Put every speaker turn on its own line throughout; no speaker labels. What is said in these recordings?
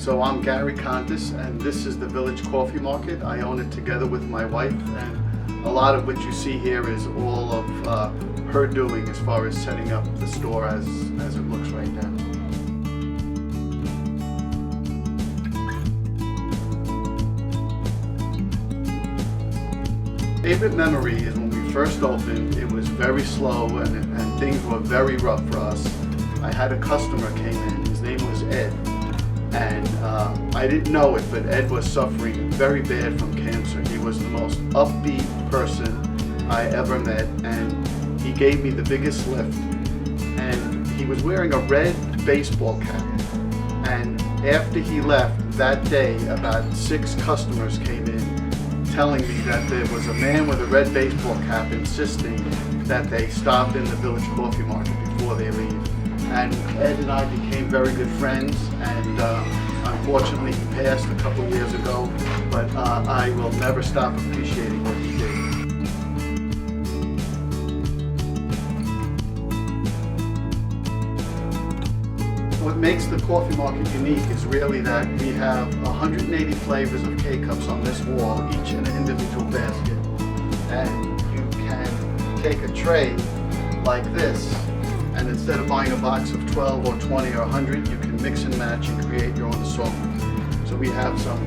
So I'm Gary Contis, and this is the Village Coffee Market. I own it together with my wife, and a lot of what you see here is all of her doing as far as setting up the store as it looks right now. Favorite memory is when we first opened. It was very slow and things were very rough for us. I had a customer came in, his name was Ed, and I didn't know it, but Ed was suffering very bad from cancer. He was the most upbeat person I ever met, and he gave me the biggest lift, and he was wearing a red baseball cap. And after he left that day, about 6 customers came in telling me that there was a man with a red baseball cap insisting that they stop in the Village Coffee Market before they leave. And Ed and I became very good friends, and unfortunately he passed a couple years ago, but I will never stop appreciating what he did. What makes the coffee market unique is really that we have 180 flavors of K-Cups on this wall, each in an individual basket. And you can take a tray like this, and instead of buying a box of 12 or 20 or 100, you can mix and match and create your own assortment. So we have some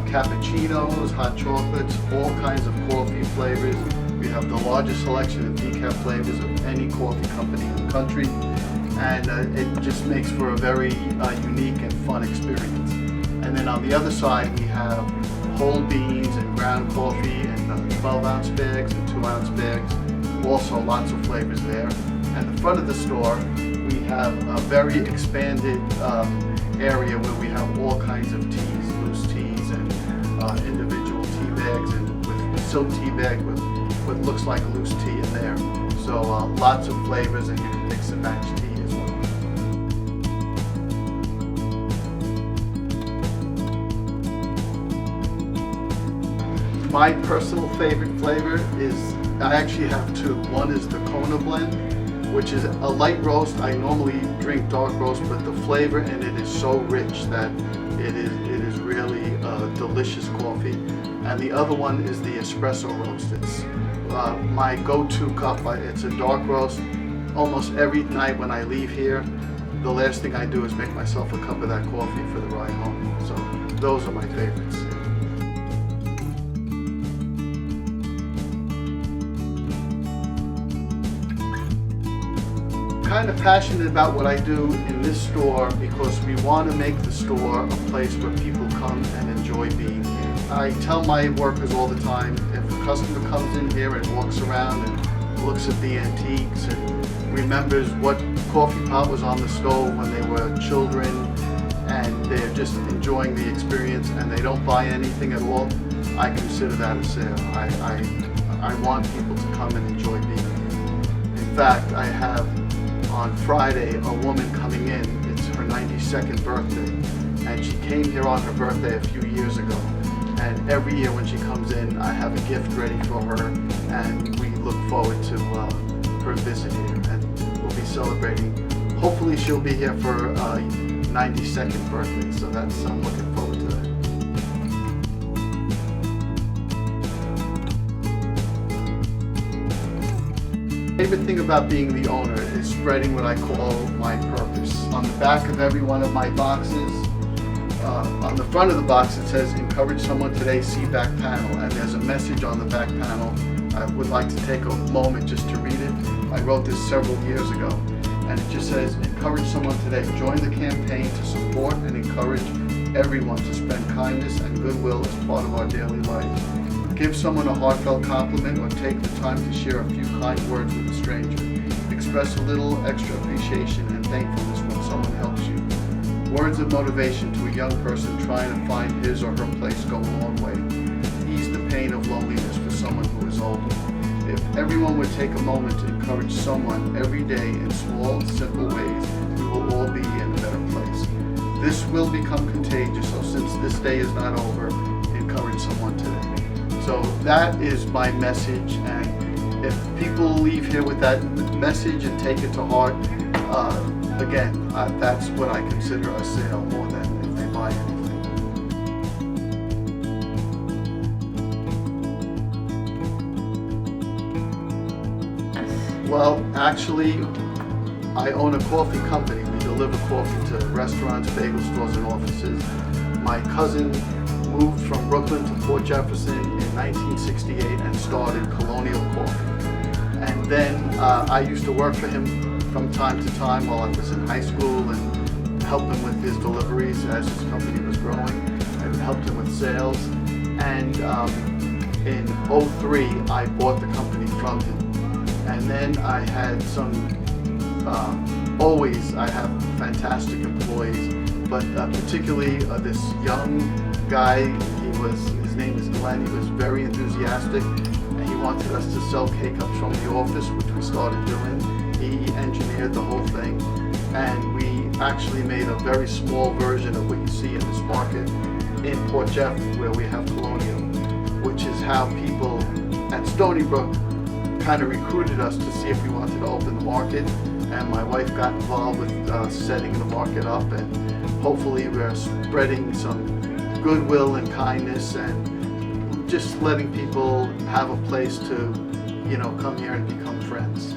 cappuccinos, hot chocolates, all kinds of coffee flavors. We have the largest selection of decaf flavors of any coffee company in the country. And it just makes for a very unique and fun experience. And then on the other side we have whole beans and ground coffee in 12-ounce bags and 2-ounce bags. Also lots of flavors there. At the front of the store we have a very expanded area where we have all kinds of teas, loose teas and individual tea bags, and with silk tea bag with what looks like loose tea in there. So lots of flavors, and you can mix and match tea. My personal favorite flavor is, I actually have 2. One is the Kona blend, which is a light roast. I normally drink dark roast, but the flavor in it is so rich that it is really a delicious coffee. And the other one is the espresso roast. It's my go-to cup. It's a dark roast. Almost every night when I leave here, the last thing I do is make myself a cup of that coffee for the ride home. So those are my favorites. Kind of passionate about what I do in this store because we want to make the store a place where people come and enjoy being here. I tell my workers all the time, if a customer comes in here and walks around and looks at the antiques and remembers what coffee pot was on the stove when they were children, and they're just enjoying the experience and they don't buy anything at all, I consider that a sale. I want people to come and enjoy being here. In fact, I have on Friday a woman coming in. It's her 92nd birthday, and she came here on her birthday a few years ago, and every year when she comes in I have a gift ready for her, and we look forward to her visit here, and we'll be celebrating. Hopefully she'll be here for her 92nd birthday, so I'm looking forward to that. My favorite thing about being the owner is spreading what I call my purpose. On the back of every one of my boxes, on the front of the box it says, "Encourage someone today, see back panel," and there's a message on the back panel. I would like to take a moment just to read it. I wrote this several years ago, and it just says, "Encourage someone today. Join the campaign to support and encourage everyone to spend kindness and goodwill as part of our daily life. Give someone a heartfelt compliment or take the time to share a few kind words with a stranger. Express a little extra appreciation and thankfulness when someone helps you. Words of motivation to a young person trying to find his or her place go a long way. Ease the pain of loneliness for someone who is older. If everyone would take a moment to encourage someone every day in small, simple ways, we will all be in a better place. This will become contagious, so since this day is not over, encourage someone today." So that is my message, and if people leave here with that message and take it to heart, again, that's what I consider a sale more than if they buy anything. Well, actually, I own a coffee company. We deliver coffee to restaurants, bagel stores, and offices. My cousin moved from Brooklyn to Port Jefferson in 1968 and started Colonial Coffee. And then I used to work for him from time to time while I was in high school and help him with his deliveries as his company was growing, and helped him with sales. And in '03, I bought the company from him. And then I had some, always I have fantastic employees, but particularly this young guy, his name is Glenn. He was very enthusiastic, and he wanted us to sell K-Cups from the office, which we started doing. He engineered the whole thing, and we actually made a very small version of what you see in this market in Port Jeff, where we have Colonial, which is how people at Stony Brook kind of recruited us to see if we wanted to open the market, and my wife got involved with setting the market up, and hopefully we're spreading some goodwill and kindness and just letting people have a place to, come here and become friends.